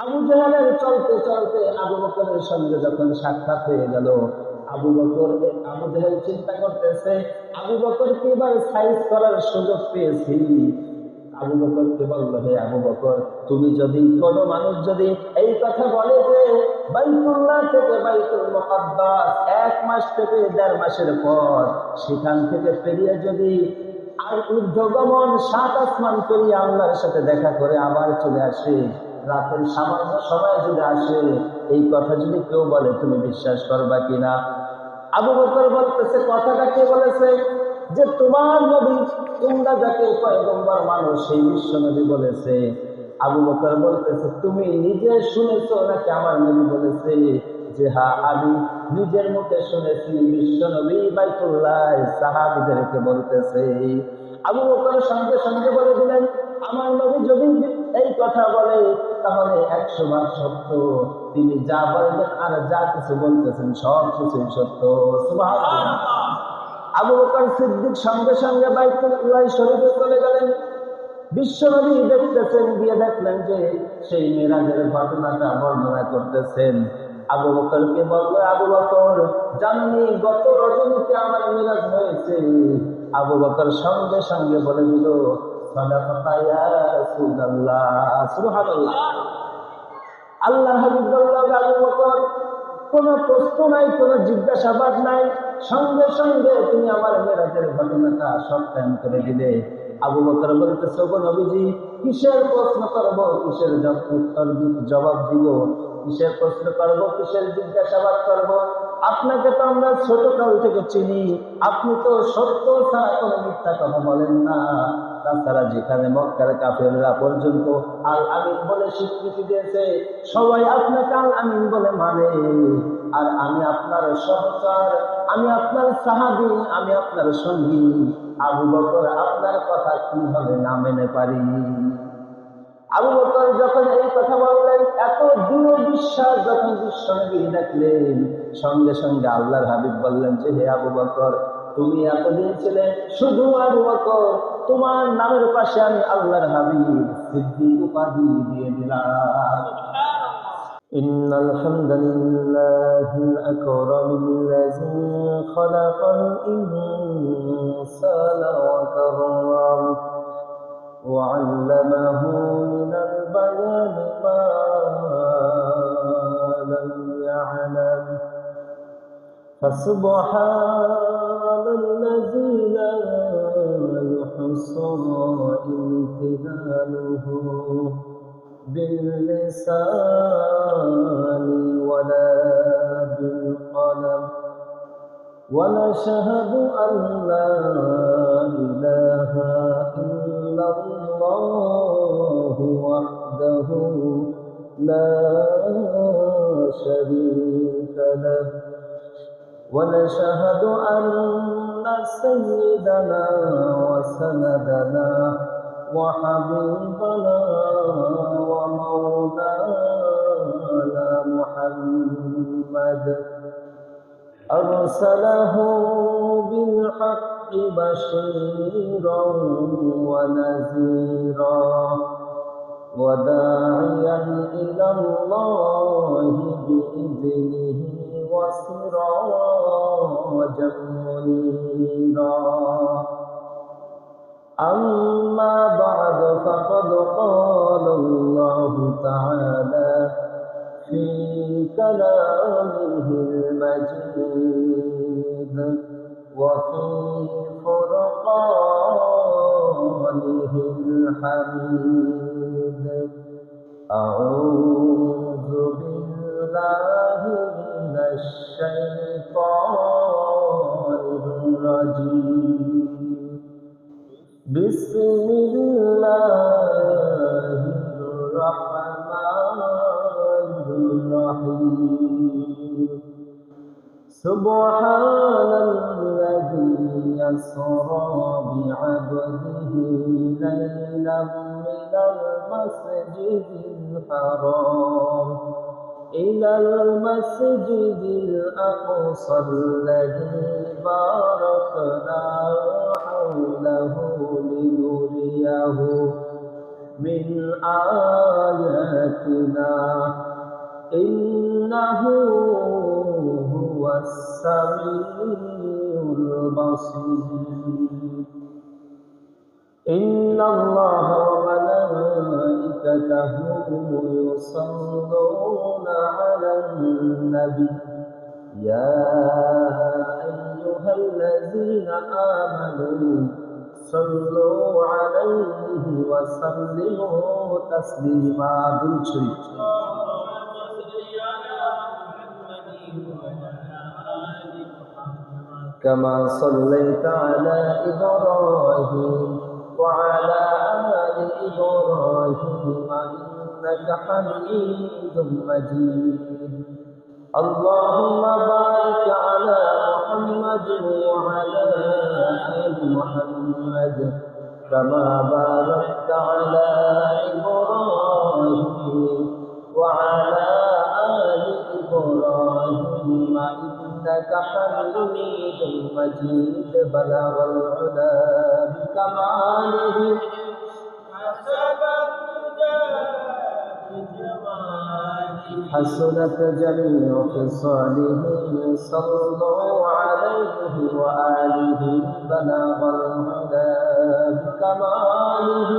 আবু জাহেলের চলতে চলতে আবু বকরের সঙ্গে যখন সাক্ষাৎ হয়ে গেল, আবু জাহেল চিন্তা করতেছে, আবু বকরকে এবার সাইজ করার সুযোগ পেয়েছি। আবু বকরকে বলল, হে আবু বকর, তুমি যদি কোন মানুষ যদি এই কথা বলে যে বাইতুল্লাহ থেকে বাইতুল মুকাদ্দাস 1 মাস থেকে 1.5 মাসের পর সেখান থেকে পেরিয়ে যদি আর ঊর্ধ্বগমন 7 আসমান পেরিয়ে আল্লাহর সাথে দেখা করে আবার চলে আসে, রাতের সামান্য সময় যদি আসে, এই কথা যদি কেউ বলে তুমি বিশ্বাস করবা কিনা? আবু বকর বলতেছে, কথাটা কে বলেছে? যে তোমার নবী, তোমরা যাকে পয়গম্বর মানো সেই বিশ্ব নবী বলেছে। আবু বকর বলতেছে, তুমি নিজে শুনেছো নাকি আমার নবী বলেছে? যে হ্যাঁ, আমি নিজের মুখে শুনেছি বিশ্ব নবী বাইতুল্লাহ সাহাবীদেরকে বলতেছে। আবু বকর সঙ্গে সঙ্গে বলে দিলেন, আমার নবী যদি এই কথা বলে তাহলে 100 ভাগ সত্য, তিনি যা বলবেন আর যা কিছু বলতেছেন সব কিছুই সত্য। সুবহানাল্লাহ। আবু বকর সিদ্দিক সঙ্গে সঙ্গে বাইতুল্লাহ শরীফে চলে গেলেন। বিশ্বনবী দেখতেছেন, গিয়ে দেখলেন যে সেই মেরাজের ঘটনাটা বর্ণনা করতেছেন। আবু বকরকে বলল, আবু বকর, জানেননি গত রজনীতে আমার মেরাজ হয়েছে? আবু বকর সঙ্গে সঙ্গে বলে দিল, সাদাকাতা ইয়া রাসূলুল্লাহ। সুবহানাল্লাহ। আল্লাহর হাবিব বললেন, আবু বকর, কোনো প্রশ্ন নাই, কোনো জিজ্ঞাসাবাদ নাই, সঙ্গে সঙ্গে তুমি আমার মেরাজের ঘটনাটা সত্যায়ন করে দিলে। আবু বকর বলতেছে, ওগো নবীজি, কিসের প্রশ্ন করব, কিসের জবাব দিব, কিসের প্রশ্ন করব, কিসের জিজ্ঞাসাবাদ করব? আপনাকে তো আমরা ছোটকাল থেকে চিনি, আপনি তো সত্য ছাড়া কোনো মিথ্যা কথা বলেন না। তাছাড়া যেখানে মক্কার কাফেররা পর্যন্ত আল আমিন বলে স্বীকৃতি দিয়েছে, সবাই আপনাকে আল আমিন বলে মানে। আর আমি আপনার সহচর, আমি আপনার সাহাবী, আমি আপনার সঙ্গী। আবু বকর, আপনার কথা কিভাবে না মেনে পারি? আবু বকর যখন এই কথা বললেন, এত দৃঢ় বিশ্বাস যখন বিশ্বনবী দেখলেন, সঙ্গে সঙ্গে আল্লাহর হাবিব বললেন যে, হে আবু বকর, তুমি এতদিন ছিলে শুধু আবু বকর, তোমার নামের পাশে আমি আল্লাহর হাবিব সিদ্দিক উপাধি দিয়ে দিলাম। إن الحمد لله الأكرم الذي خلق الإنسان وكرمه وعلمه من البيان ما لم يعلم فسبحان الذي لا يحصى امتنانه باللسان ولا بالقلم ونشهد أن لا إله إلا الله وحده لا شريك له ونشهد أن سيدنا وسندنا وحبيبنا ومولانا محمد أرسله بالحق بشيرا ونذيرا وداعيا إلى الله بإذنه وسراجا منيرا أما بعد فقد قال الله تعالى في كلامه المجيد وفي فرقانه الحميد أعوذ بالله من الشيطان الرجيم بسم الله الرحمن الرحيم سبحان الذي يسرى بعبده ليلا من المسجد الحرام إلى المسجد الأقصى الذي باركنا حوله لنريه من آياتنا إنه هو السميع البصير إن الله وملائكته يصلون على النبي يا أيها الذين آمنوا صلوا عليه وسلموا تسليما بالشريف كما صليت على إبراهيم وعلى آل إبراهيم إنك حميد مجيد اللهم بارك على محمد وعلى آل محمد كما باركت على إبراهيم وعلى آل إبراهيم إنك حميد مجيد بلغ العلا بكماله حسنت جميع خصاله صلوا عليه وآله بلغ العلا بكماله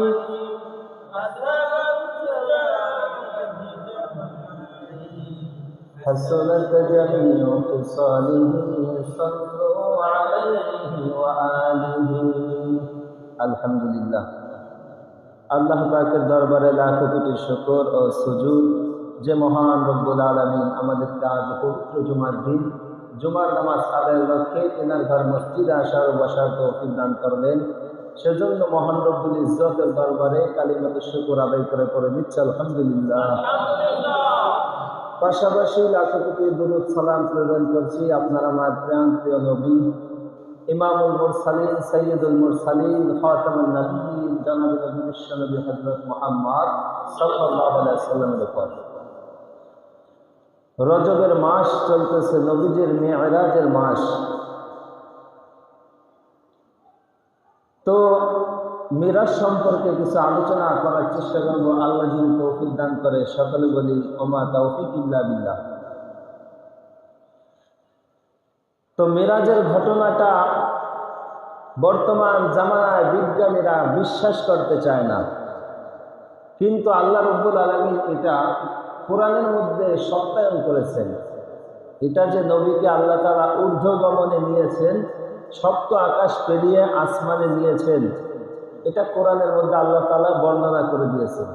حسنت جميع خصاله صلوا عليه وآله الحمد لله আল্লাহ পাকের দরবারে লাখো কোটি শুকর ও সুজুদ যে মহান রব্বুল আলামিন আমাদেরকে আজ পবিত্র জুমার দিন জুমার নামাজ আদায়ের লক্ষ্যে তিনার ঘর মসজিদে আসার ও বসার তৌফিক দান করলেন সেজন্য মহান রব্বুল ইজ্জতের দরবারে কালিমাতে শুকর আদায় করে দিচ্ছি আলহামদুলিল্লাহ। পাশাপাশি লাখো কোটি দুরূদ সালাম প্রেরণ করছি আপনার আমার প্রিয় নবী ইমামুল মুরসালিন সাইয়্যিদুল মুরসালিন খাতামুন নবিয়্যিন জনাবে নবী বিশ্বনবী হযরত মুহাম্মদ সাল্লাল্লাহু আলাইহি ওয়াসাল্লামের উপর। রজবের মাস চলতেছে, নবীজির মিরাজের মাস। তো মিরাজ সম্পর্কে কিছু আলোচনা করার চেষ্টা করব, আল্লাহ যদি তৌফিক দান করে। সকলে বলি ওমা তাওফিক ইল্লা বিল্লাহ। তো মিরাজের ঘটনাটা বর্তমান জামানায় বিজ্ঞানীরা বিশ্বাস করতে চায় না, কিন্তু আল্লাহ রাব্বুল আলামিন এটা কোরআনের মধ্যে সত্যায়ন করেছেন। এটা যে নবীকে আল্লাহ তাআলা ঊর্ধ্বগমনে নিয়েছেন, সপ্ত আকাশ পেরিয়ে আসমানে নিয়েছেন, এটা কোরআনের মধ্যে আল্লাহ তাআলা বর্ণনা করে দিয়েছেন।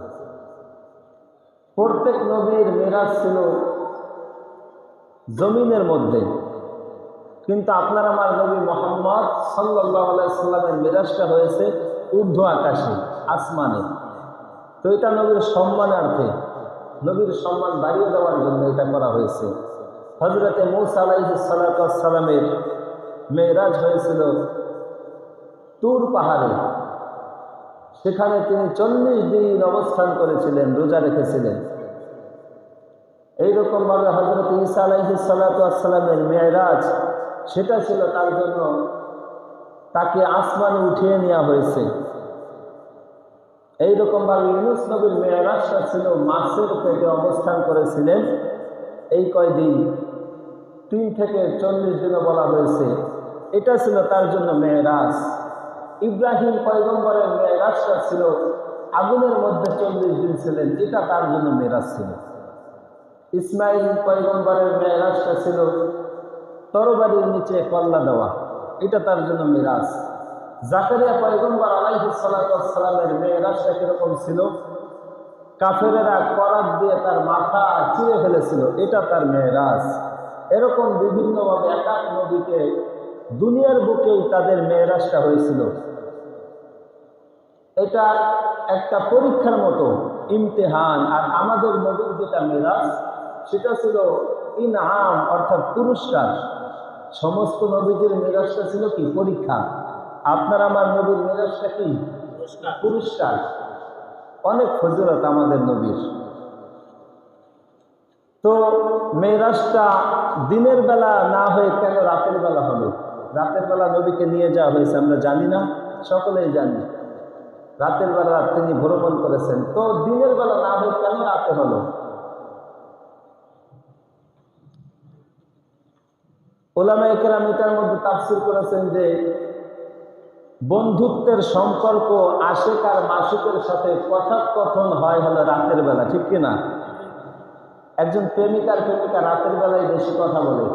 প্রত্যেক নবীর মিরাজ ছিল জমিনের মধ্যে, কিন্তু আপনার আমার নবী মুহাম্মদ সাল্লাল্লাহু আলাইহি সাল্লামের মিরাজটা হয়েছে ঊর্ধ্ব আকাশে, আসমানে। তো এটা নবীর সম্মানার্থে, নবীর সম্মান বাড়িয়ে দেওয়ার জন্য এটা করা হয়েছে। হযরতে মূসা আলাইহিস সালাতু ওয়াস সালামের মেরাজ হয়েছিল তুর পাহাড়ে। সেখানে তিনি 40 দিন অবস্থান করেছিলেন, রোজা রেখেছিলেন। এইরকম ভাবে হযরত ঈসা আলাইহিস সালাতু ওয়াস সালামের মেরাজ, সেটা ছিল তার জন্য তাকে আসমানে উঠিয়ে নেওয়া হয়েছে। এইরকম ভাবে ইউনূস নবীর মেরাজটা ছিল মাছের পেটে অবস্থান করেছিলেন এই কয়দিন, 3 থেকে 40 দিনও বলা হয়েছে। এটা ছিল তার জন্য মেরাজ। ইব্রাহিম পয়গম্বরের মেরাজটা ছিল আগুনের মধ্যে 40 দিন ছিলেন, এটা তার জন্য মেরাজ ছিল। ইসমাইল পয়গম্বরের মেরাজটা ছিল তরবারির নিচে কল্লা দেওয়া, এটা তার জন্য মেরাজ। জাকারিয়া পয়গম্বর আলাইহিস সালাতু ওয়াস সালামের মেরাজটা কিরকম ছিল? কাফেরেরা করাত দিয়ে তার মাথা চিরে ফেলেছিল, এটা তার মেরাজ। এরকম বিভিন্নভাবে এক এক নবীকে দুনিয়ার বুকেই তাদের মেরাজটা হয়েছিল। এটা একটা পরীক্ষার মতো, ইমতিহান। আর আমাদের নবীর যেটা মেরাজ, সেটা ছিল ইনআম, অর্থাৎ পুরস্কার। সমস্ত নবীদের মেরাজটা ছিল কি? পরীক্ষা। আপনার আমার নবীর মেরাজটা কি? পুরস্কার। অনেক ফজিলত আমাদের নবীর। তো মেরাজটা দিনের বেলা না হয়ে কেন রাতের বেলা হলো? রাতের বেলা নবীকে নিয়ে যাওয়া হয়েছে আমরা জানি না, সকলেই জানি। রাতের বেলা তিনি ভ্রমণ করেছেন, তো দিনের বেলা না হয়ে কেন রাতে হলো? উলামায়ে কেরাম এটার মধ্যে তাফসীর করেছেন যে বন্ধুত্বের সম্পর্ক আশিক আর মাসুকের সাথে কথোপকথন হয় হলো রাতের বেলা, ঠিক কিনা? একজন প্রেমিক আর প্রেমিকা রাতের বেলায় বেশি কথা বলে,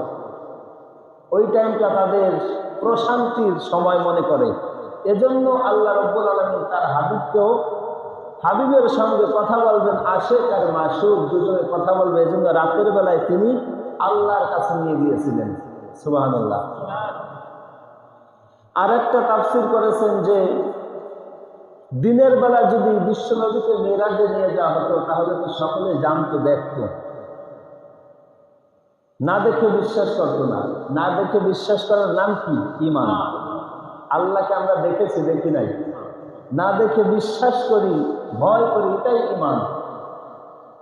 ওই টাইমটা তাদের প্রশান্তির সময় মনে করে। এজন্য আল্লাহ রাব্বুল আলামিন তার হাবিবকেও হাবিবের সঙ্গে কথা বলবেন, আশিক আর মাসুক দুজনে কথা বলবে, এজন্য রাতের বেলায় তিনি আল্লাহর কাছে নিয়ে গিয়েছিলেন। সুবহানাল্লাহ। আরেকটা তাফসীর করেছেন যে দিনের বেলা যদি বিশ্বনবীকে মেরাজে নিয়ে যাওয়া হতো তাহলে তো সকলে জানতো, দেখতো, না দেখে বিশ্বাস করতো না। না দেখে বিশ্বাস করার নাম কি? ঈমান। আল্লাহকে আমরা দেখেছি, দেখি নাই, না দেখে বিশ্বাস করি, ভয় করি, এটাই ঈমান।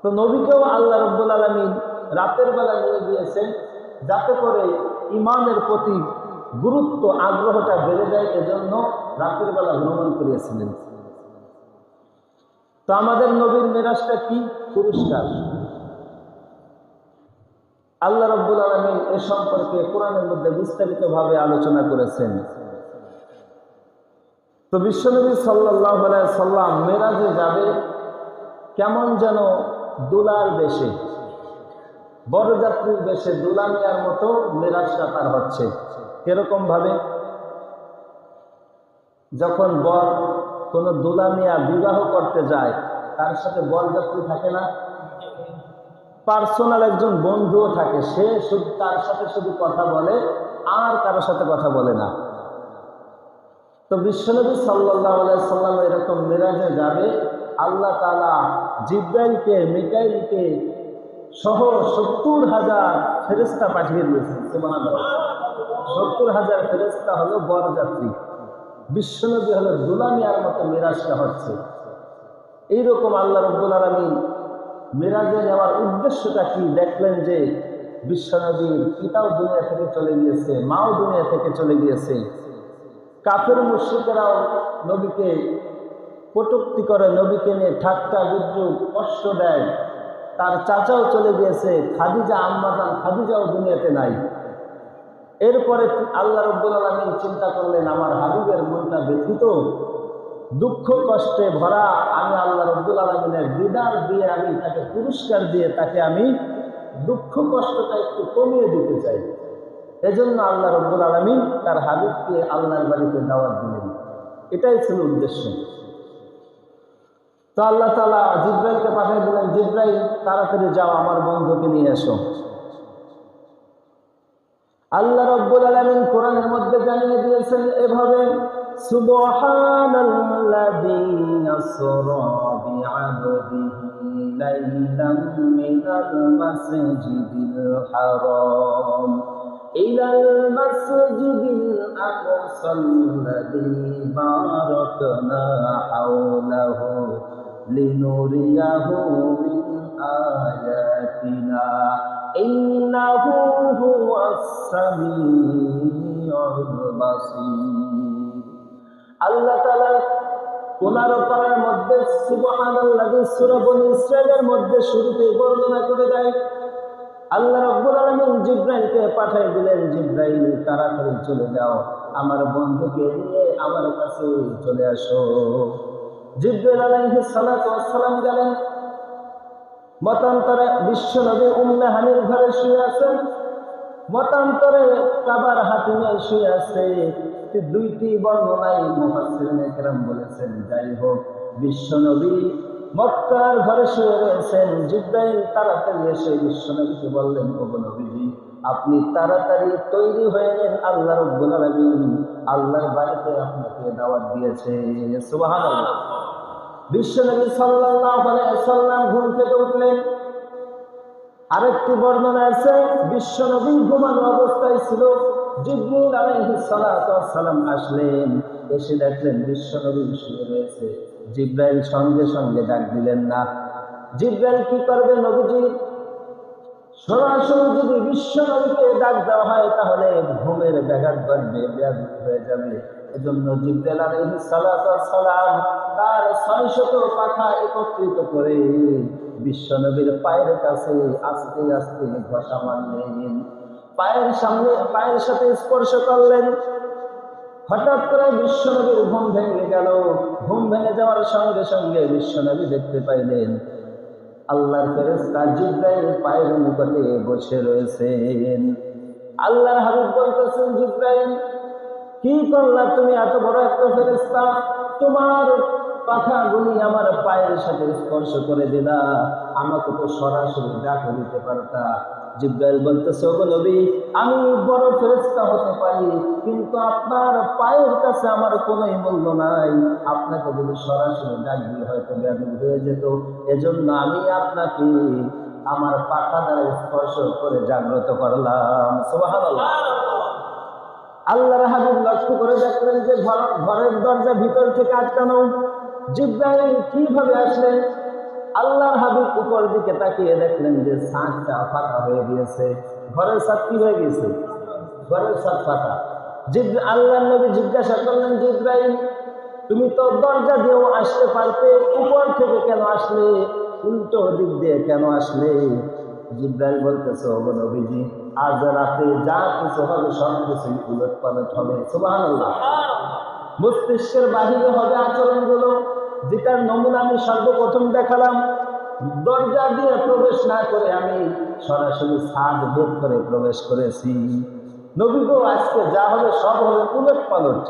তো নবীকেও আল্লাহ রাব্বুল আলামিন রাতের বেলা নিয়ে গিয়েছেন যাতে করে ঈমানের প্রতি গুরুত্ব, আগ্রহটা বেড়ে যায়, এজন্য রাতের বেলা ভ্রমণ করিয়েছিলেন। তো আমাদের নবীর মেরাজটা কি? পুরস্কার। আল্লাহ রাব্বুল আলামিন এ সম্পর্কে কোরআনের মধ্যে বিস্তারিতভাবে আলোচনা করেছেন। তো বিশ্বনবী সাল্লাল্লাহু আলাইহি সাল্লাম মেরাজে যাবে কেমন যেন দুলার বেশে, বরযাত্রীর বেশে দুলা নেওয়ার মতো মেরাজটা তার হচ্ছে। এরকম ভাবে যখন বর কোনো দুলা নেয়া বিবাহ করতে যায় তার সাথে বরযাত্রী থাকে না, পার্সোনাল একজন বন্ধুও থাকে, সে শুধু তার সাথে শুধু কথা বলে আর কারোর সাথে কথা বলে না। তো বিশ্বনবী সাল্লাল্লাহু আলাইহি সাল্লাম এরকম মেরাজে যাবে, আল্লাহ তাআলা জিবরাইলকে, মিকাইলকে সহ 70,000 ফেরেশতা পাঠিয়ে দিয়েছেন। সুবহানাল্লাহ। 70,000 ফেরেশতা হলো বরযাত্রী, বিশ্বনবী হলো দুলা নেয়ার মতো মেরাজটা হচ্ছে। এইরকম আল্লাহ রাব্বুল আলামিন মেরাজে নেওয়ার উদ্দেশ্যটা কি দেখলেন যে বিশ্বনবীর পিতাও দুনিয়া থেকে চলে গিয়েছে, মাও দুনিয়া থেকে চলে গিয়েছে, কাফের মুশরিকরাও নবীকে কটূক্তি করে, নবীকে নিয়ে ঠাট্টা বিদ্রুপ কষ্ট দেয়, তার চাচাও চলে গিয়েছে, খাদিজা আম্মাজান খাদিজাও দুনিয়াতে নাই। এরপরে আল্লাহ রাব্বুল আলামিন চিন্তা করলেন আমার হাবিবের মনটা ব্যথিত, দুঃখ কষ্টে ভরা, আমি আল্লাহ রাব্বুল আলামিনের দিদার দিয়ে, আমি তাকে পুরস্কার দিয়ে তাকে আমি দুঃখ কষ্টটা একটু কমিয়ে দিতে চাই। এজন্য আল্লাহ রাব্বুল আলামিন তার হাবিবকে আল্লাহর বাড়িতে দাওয়াত দিলেন, এটাই ছিল উদ্দেশ্য। তো আল্লাহ তাআলা জিবরাইলকে পাঠিয়ে দিলেন, জিবরাইল তাড়াতাড়ি যাও আমার বন্ধুকে নিয়ে এসো। আল্লাহ রাব্বুল আলামিন কোরআনের মধ্যে জানিয়ে দিয়েছেন এভাবে, সুবহানাল্লাযী আসরা বিআবদিহি লাইলাম মিনাল মাসজিদিল হারাম ইলাল মাসজিদিল আকসাল্লাযী বারাকনা হাওলাহু লিনুরিয়াহু মিন আয়াতিনা ইন্নাহু হুয়াস সামিউল বাসীর। আল্লাহ তাআলা 15 পারার মধ্যে সুবহানাল্লাযী সূরা বনী ইসরাঈলের মধ্যে শুরুতেই বর্ণনা করে দেয়, আল্লাহ রাব্বুল আলামিন জিবরাইলকে পাঠিয়ে দিলেন, জিবরাইল তাড়াতাড়ি চলে যাও, আমার বন্ধুকে নিয়ে আমার কাছে চলে আসো। জিবরাইল আলাইহিস সালাতু ওয়াস সালাম গেলেন, মতান্তরে বিশ্বনবী উম্মে হানির ঘরে শুয়ে আছেন, মতান্তরে কাবার হাতিমে শুয়ে আছে। দুইটি বর্ণনায় মুফাসসিরিনে কেরাম বলেছেন, যাই হোক বিশ্বনবী মক্কার ঘরে শুয়ে রয়েছেন। জিবরাইল তাড়াতাড়ি এসে বিশ্বনবীকে বললেন, ওগো নবীজি আপনি তাড়াতাড়ি তৈরি হয়ে নেন, আল্লাহ রাব্বুল আলামিন আল্লাহর বাড়িতে আপনাকে দাওয়াত দিয়েছে। সুবহানাল্লাহ। বিশ্বনবী সাল্লাল্লাহু আলাইহি ওয়াসাল্লাম ঘুম থেকে উঠলেন। আরেকটি বর্ণনা আছে বিশ্বনবী ঘুমানো অবস্থায় ছিল, জিবরিল আলাইহিস সালাতু ওয়াস সালাম আসলেন, এসে দেখলেন বিশ্বনবী শুয়ে রয়েছে। জিবরাইল সঙ্গে সঙ্গে ডাক দিলেন না। জিবরাইল কি করবে? নবীজি সরাসরি যদি বিশ্বনবীকে ডাক দেওয়া হয় তাহলে ঘুমের ব্যাঘাত ঘটবে, বেয়াদবি হয়ে যাবে। এজন্য জিবরাইল আলাইহিস সালাতু ওয়াস সালাম তার 600 পাখা একত্রিত করে বিশ্বনবীর পায়ের কাছে আস্তে আস্তে ঘষা মারলেন, পায়ের সাথে স্পর্শ করলেন। হঠাৎ করে বিশ্বনবীর ঘুম ভেঙে গেল। ঘুম ভেঙে যাওয়ার সঙ্গে সঙ্গে বিশ্বনবী দেখতে পাইলেন আল্লাহর ফেরেশতা জিবরাইল পায়ের নিকটে বসে রয়েছেন। আল্লাহর হাবিব বলতেছেন, জিবরাইল কি করলা তুমি? এত বড় একটা ফেরেশতা, তোমার পাখাগুলি আমার পায়ের সাথে স্পর্শ করে দিলা, আমাকে তো সরাসরি ডাক দিতে পারতা। জিবরাইল বলতেছে, ওগো নবী, আমি বড় ফেরেশতা হতে পারি, কিন্তু আপনার পায়ের কাছে আমার কোনো মূল্য নাই। আপনাকে যদি সরাসরি ডাক দিয়ে হয়তো বেয়াদবি হয়ে যেত, এজন্য আমি আপনাকে আমার পাখা দ্বারা স্পর্শ করে জাগ্রত করলাম। সুবহানাল্লাহ। আল্লাহর হাবিব লক্ষ্য করে দেখলেন যে ঘরের দরজা ভিতর থেকে আটকানো। জিবরাইল কিভাবে আসলেন? আল্লাহর হাবিব উপর দিকে তাকিয়ে দেখলেন যে ছাদটা ফাঁকা হয়ে গিয়েছে। ঘরের ছাদ কি হয়ে গেছে? ঘরের ছাদ ফাঁকা। আল্লাহর নবী জিজ্ঞাসা করলেন, জিবরাইল তুমি তো দরজা দিয়েও আসতে পারতে, উপর থেকে কেন আসলে? উল্টো দিক দিয়ে কেন আসলে? জিবরাইল বলতেছে, ওগো নবীজি, আজ রাতে যা কিছু হবে সব কিছুই উলট পালট হবে। সুবহানাল্লাহ। মস্তিষ্কের বাহিরে হবে আচরণগুলো, যেটার নমুনা আমি সর্বপ্রথম দেখালাম। দরজা দিয়ে প্রবেশ না করে আমি সরাসরি ছাদ ভেদ করে প্রবেশ করেছি। নবী গো, আজকে যা হবে সব হবে উলট পালট,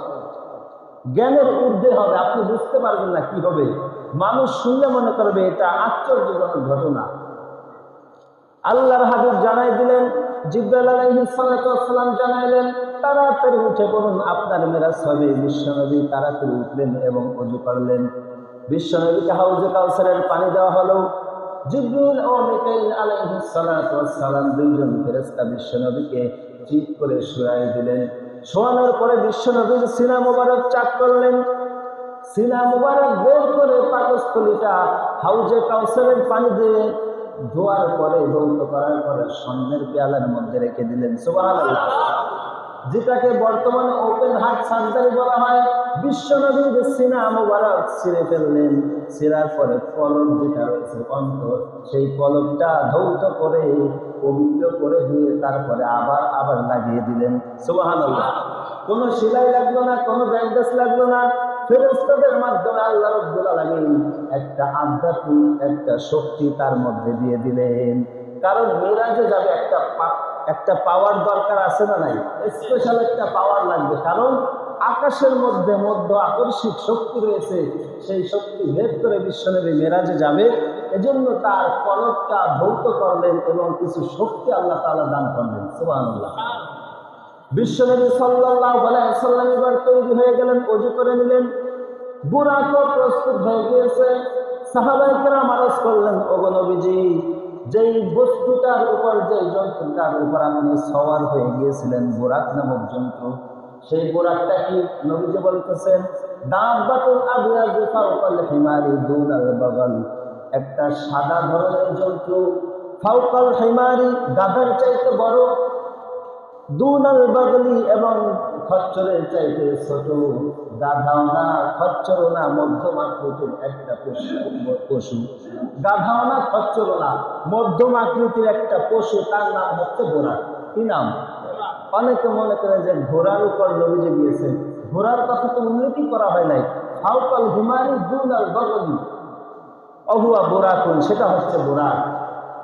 জ্ঞানের ঊর্ধ্বে হবে। আপনি বুঝতে পারবেন না কি হবে। মানুষ শুনলে মনে করবে এটা আশ্চর্যজনক ঘটনা। আল্লাহর হাবিব জানাই দিলেন, জিবরাইল আলাইহিস সালাতু ওয়াস সালাম জানাইলেন, তাড়াতাড়ি উঠে পড়ুন, আপনার মেরাজ হবে। বিশ্বনবী তাড়াতাড়ি উঠলেন এবং ওযু করলেন। বিশ্বনবীকে হাউজে কাউসারের পানি দেওয়া হলো। জিবরিল ও মিকাইল আলাইহিস সালাতু ওয়াস সালাম দুইজন ফেরেশতা বিশ্বনবীকে ঠিক করে শুয়াই দিলেন। শোয়ানোর পরে বিশ্বনবীর সিনা মোবারক চাক করলেন। সিনা মোবারক বের করে পাকস্থলীটা হাউজে কাউসারের পানি দিয়ে ধোয়ার পরে, ধৌত করার পরে স্বর্ণের পেয়ালার মধ্যে রেখে দিলেন। সুবহানাল্লাহ। যেটাকে বর্তমানে ওপেন হার্ট সার্জারি বলা হয়। বিশ্বনবীর সিনা মোবারক ছিঁড়ে ফেললেন। ছিঁড়ার পরে কলব যেটা রয়েছে অন্তর, সেই কলবটা ধৌত করে পবিত্র করে দিয়ে তারপরে আবার লাগিয়ে দিলেন। সুবহানাল্লাহ। কোনো সেলাই লাগলো না, কোনো ব্যান্ডেজ লাগলো না। ফেরেশতাদের মাধ্যমে আল্লাহ রাব্বুল আলামিন একটা আধ্যাত্মিক একটা শক্তি তার মধ্যে দিয়ে দিলেন। কারণ মিরাজে যাবে একটা পাওয়ার দরকার আছে না নাই? স্পেশাল একটা পাওয়ার লাগবে। কারণ আকাশের মধ্যে আকর্ষিক শক্তি রয়েছে, সেই শক্তি ভেদ করে বিশ্বনবী মেরাজে যাবে। এজন্য তার কলবটা ধৌত করলেন এবং কিছু শক্তি আল্লাহ তাআলা দান করলেন। সুবহানাল্লাহ। বিশ্বনবী সাল্লাল্লাহু আলাইহি ওয়াসাল্লাম এবার তৈরি হয়ে গেলেন, ওযু করে নিলেন। বুরাকও প্রস্তুত হয়ে গিয়েছে। সাহাবায়ে কেরাম আরজ করলেন, ওগো নবীজি, যেই বস্তুটার উপর, যেই যন্ত্রটার উপর আপনি সওয়ার হয়ে গিয়েছিলেন, বুরাক নামক যন্ত্র, সেই বুরাকটা কি? নবীজি বলতেছেন, দাব্বাতুল আবয়াজু ফাওকাল হিমারি দুনাল বাগাল, একটা সাদা ধরনের যন্ত্র, ফাওকাল হিমারি, গাধার চাইতে বড়, দুনাল বাগলি, এবং খচ্চরের চাইতে ছোট। গাধাও না, খচ্চরও না, মধ্যম আকৃতির একটা পশু। গাধাও না, খচ্চরও না, মধ্যম আকৃতির একটা পশু, তার নাম হচ্ছে বোরাক। কি নাম? অনেকে মনে করে যে ঘোড়ার উপর নবীজি গিয়েছেন। ঘোড়ার কথা তো উল্লেখই করা হয় নাই। ফাওকাল হিমারি দুনাল বাগলি অহুয়া বোরাকুন, সেটা হচ্ছে বোরাক।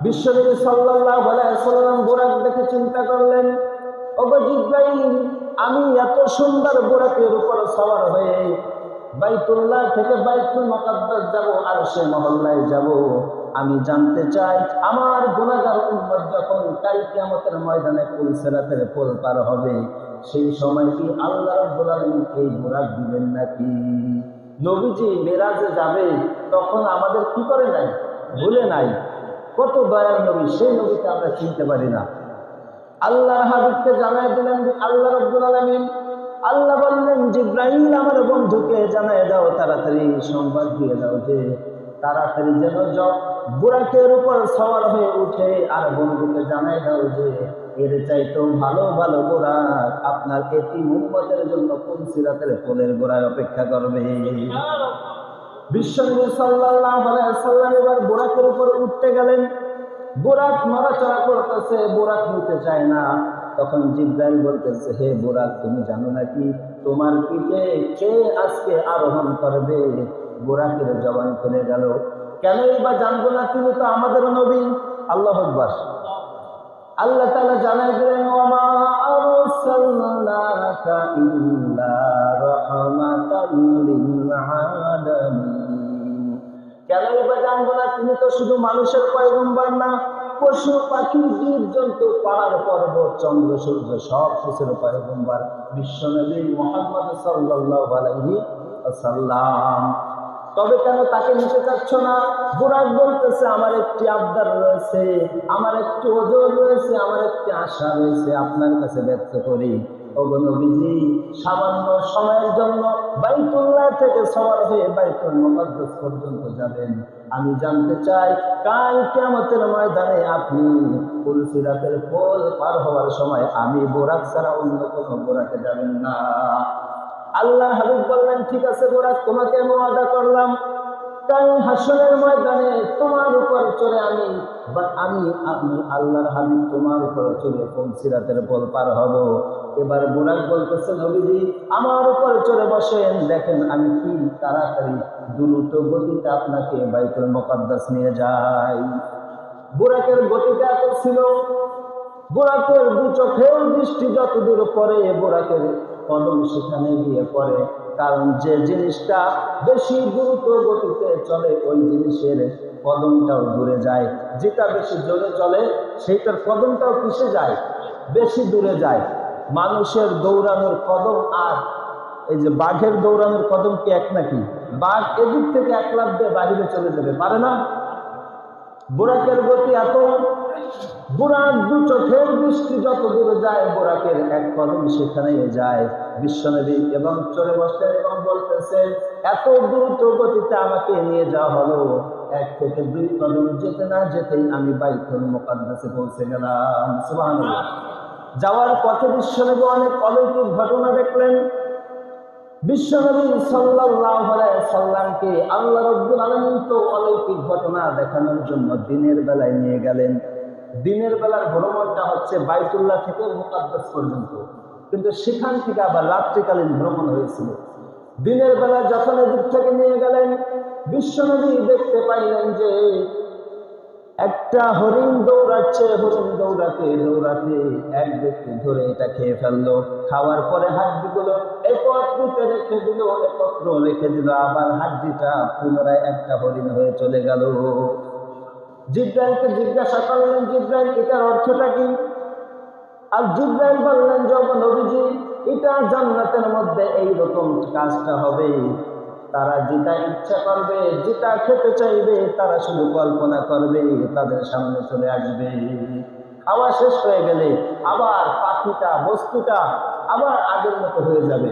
বিশ্বনবী সাল্লাল্লাহু আলাইহি ওয়াসাল্লাম বোরাক দেখে চিন্তা করলেন, ওগো জিবরাইল, আমি এত সুন্দর বোরাকের উপর সওয়ার হয়ে বাইতুল্লাহ থেকে বাইতুল মুকাদ্দাস যাব, আর সে মহল্লায় যাব। আমি জানতে চাই, আমার গুনাহগার উম্মত যখন কাল কিয়ামতের ময়দানে পুল সিরাতের পুল পার হবে, সেই সময় কি আল্লাহ রাব্বুল আলামিন এই বোরাক দিবেন নাকি? নবীজি মেরাজে যাবে, তখন আমাদের কি করে নাই? ভুলে নাই। কত দয়ার নবী, সেই নবীকে আমরা চিনতে পারি না। আল্লাহর হাবিবকে জানাই দিলেন আল্লাহ রাব্বুল আলামিন। আল্লাহ বললেন, জিবরাইল, আমার বন্ধুকে জানাই দাও, তাড়াতাড়ি সংবাদ দিয়ে দাও যে তাড়াতাড়ি যেন বুরাকের উপর সওয়ার হয়ে উঠে, আর বন্ধুকে জানাই দাও যে এর চাইতেও ভালো ভালো বুরাক আপনার এতিম উম্মতের জন্য পুল সিরাতের পোলের গোড়ায় অপেক্ষা করবে। বিশ্বনবী সাল্লাল্লাহু আলাইহি ওয়াসাল্লাম এবার বুরাকের উপর উঠতে গেলেন। বুরাক নড়াচড়া করতেছে, বুরাক নিতে চায় না। তখন জিবরাইল বলতেছে, হে বুরাক, তুমি জানো নাকি তোমার পিঠে কে আজকে আরোহণ করবে? বুরাকের জবান খুলে গেল। কেনই বা জানবো না? তিনি তো আমাদের নবী। আল্লাহু আকবার। আল্লাহ তাআলা জানাই দিলেন, ওয়ামা আরসালনাকা ইল্লা রাহমাতাল লিল আলামিন। কেনই বা জানবো না? তিনি তো শুধু মানুষের পয়গম্বর না, পশু পাখি জীব জন্তু পাহাড় পর্বত চন্দ্র সূর্য সব কিছুর পয়গম্বর বিশ্বনবী মুহাম্মদ সাল্লাল্লাহু আলাইহি ওয়াসাল্লাম। তবে কেন তাকে নিতে চাচ্ছ না? বুরাক বলতেছে, আমার একটি আবদার রয়েছে, আমার একটি ওজন রয়েছে, আমার একটি আশা রয়েছে, আপনার কাছে ব্যক্ত করি। ওগো নবীজি, সামান্য সময়ের জন্য বাইতুল্লাহ থেকে সওয়ার হয়ে বাইতুল মুকাদ্দাস পর্যন্ত যাবেন। আমি জানতে চাই, কাল কিয়ামতের ময়দানে আপনি পুলসিরাতের পোল পার হওয়ার সময় আমি বুরাক ছাড়া অন্য কোনো বুরাকে যাবেন না। আল্লাহ হাবিব বললেন, ঠিক আছে বুরাক, তোমাকে আমি ওয়াদা করলাম, কাল হাসরের ময়দানে তোমার উপর চড়ে আমি আল্লাহর হাবিব তোমার উপর চড়ে পুলসিরাতের পোল পার হব। এবার বুরাক বলতেছে, নবীজি আমার উপর চড়ে বসেন, দেখেন আমি কি তাড়াতাড়ি দ্রুত গতিতে আপনাকে বাইতুল মুকাদ্দাস নিয়ে যাই। বুরাকের গতিটা এত ছিল, বুরাকের দু চোখের দৃষ্টি যত দূর পরে বুরাকের কদম সেখানে গিয়ে পড়ে। কারণ যে জিনিসটা বেশি দ্রুত গতিতে চলে ওই জিনিসের কদমটাও দূরে যায়, যেটা বেশি জোরে চলে সেইটার কদমটাও পিছে যায়, বেশি দূরে যায়। মানুষের দৌড়ানোর কদম আর এই যে বাঘের দৌড়ানোর কদম কি এক নাকি? বাঘ এদিক থেকে এক লাফ দিয়ে বাহিরে চলে যাবে, পারে না। বুরাকের গতি এত, বুরাক দু চোখের দৃষ্টি যত দূরে যায় বুরাকের এক কদম সেখানে যায়। বিশ্বনবী এবং চলে বসলেন এবং বলতেছেন, এত দ্রুত গতিতে আমাকে নিয়ে যাওয়া হলো, 1 থেকে 2 কদম যেতে না যেতেই আমি বাইতুল মুকাদ্দাসে পৌঁছে গেলাম। সুবহানাল্লাহ। যাওয়ার পথে বিশ্বনবী অনেক অলৌকিক ঘটনা দেখলেন। বিশ্বনবী সাল্লাল্লাহু আলাইহি সাল্লামকে আল্লাহ রাব্বুল আলামিন তো অলৌকিক ঘটনা দেখানোর জন্য দিনের বেলায় নিয়ে গেলেন। দিনের বেলার ভ্রমণটা হচ্ছে বাইতুল্লাহ থেকে মুকাদ্দাস পর্যন্ত, কিন্তু সেখান থেকে আবার রাত্রিকালীন ভ্রমণ হয়েছিল। দিনের বেলা যখন এদিক থেকে নিয়ে গেলেন, বিশ্বনবী দেখতে পাইলেন যে একটা হরিণ দৌড়াচ্ছে। হরিণ দৌড়াতে দৌড়াতে এক ব্যক্তি ধরে এটা খেয়ে ফেললো। খাওয়ার পরে হাড্ডিগুলো একত্রিত রেখে দিল, একত্র রেখে দিল, আবার হাড্ডিটা পুনরায় একটা হরিণ হয়ে চলে গেল। জিবরাইলকে জিজ্ঞাসা করলেন, জিবরাইল এটার অর্থটা কি? আর জিবরাইল বললেন, যখন নবীজি এটা জান্নাতের মধ্যে এইরকম কাজটা হবে, তারা যেটা ইচ্ছা করবে, যেটা খেতে চাইবে, তারা শুধু কল্পনা করবে, তাদের সামনে চলে আসবে। খাওয়া শেষ হয়ে গেলে আবার পাখিটা, বস্তুটা আবার আগের মতো হয়ে যাবে।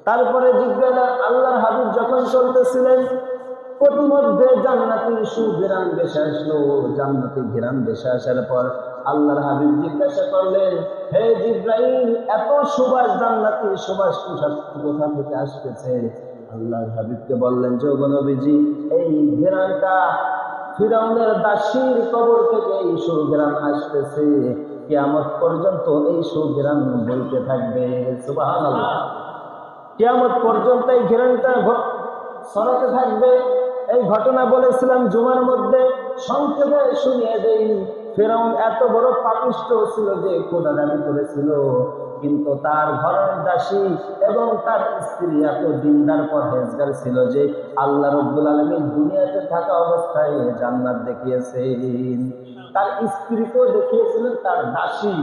তারপরে জিবরাইল আল্লাহর হাবিব যখন চলতেছিলেন, প্রতিমধ্যে জান্নাতের সুঘ্রাণ ভেসে আসলো। জান্নাতি ঘ্রাণ ভেসে আসার পর আল্লাহর হাবিব জিজ্ঞাসা করলেন, হে জিবরাইল, এত সুবাস, জান্নাতি সুবাস কোথা থেকে আসতেছে? আল্লাহর হাবিবকে বললেন, যে ওগো নবীজি, এই ঘ্রাণটা ফিরাউনের দাসীর কবর থেকে এই সুঘ্রাণ আসতেছে, কিয়ামত পর্যন্ত এই সুঘ্রাণ বইতে থাকবে। সুবহানাল্লাহ। কিয়ামত পর্যন্ত এই ঘ্রাণটা ছড়াতে থাকবে। এই ঘটনা বলেছিলাম জুমার মধ্যে, সংক্ষেপে শুনিয়ে দেই। ফিরআউন এত বড় পাপিষ্ঠ ছিল যে খোদা দাবি করেছিল, কিন্তু তার ঘরের দাসী এবং তার স্ত্রী এত দিনদার পরহেজগার ছিল যে আল্লাহ রাব্বুল আলামিন দুনিয়াতে থাকা অবস্থায় জান্নাত দেখিয়েছেন। তার স্ত্রীকেও দেখিয়েছিলেন, তার দাসী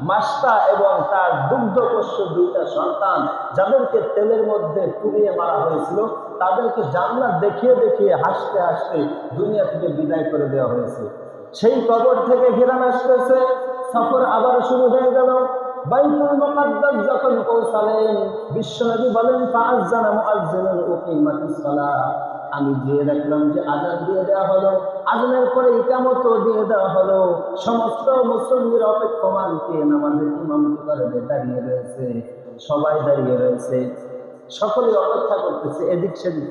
মাস্তা এবং তার দুগ্ধপোষ্য 2টা সন্তান, যাদেরকে তেলের মধ্যে পুড়িয়ে মারা হয়েছিল, তাদেরকে জান্নাত দেখিয়ে দেখিয়ে হাসতে হাসতে দুনিয়া থেকে বিদায় করে দেওয়া হয়েছে। সেই কবর থেকে ঘেরান আসতেছে। সফর আবার শুরু হয়ে গেল। বাইতুল মুকাদ্দাস যখন পৌঁছালেন, বিশ্বনবী বলেন, ফাআযানা মুআজ্জিনুন উকিমাতিস সালাহ। আমি গিয়ে দেখলাম যে আযান দিয়ে দেওয়া হলো, আযানের পরে ইকামতও দিয়ে দেওয়া হলো। সমস্ত মুসল্লির অপেক্ষমানকে নামাজের ইমামতি করে দাঁড়িয়ে রয়েছে, সবাই দাঁড়িয়ে রয়েছে, সকলে অপেক্ষা করতেছে। এদিক সেদিক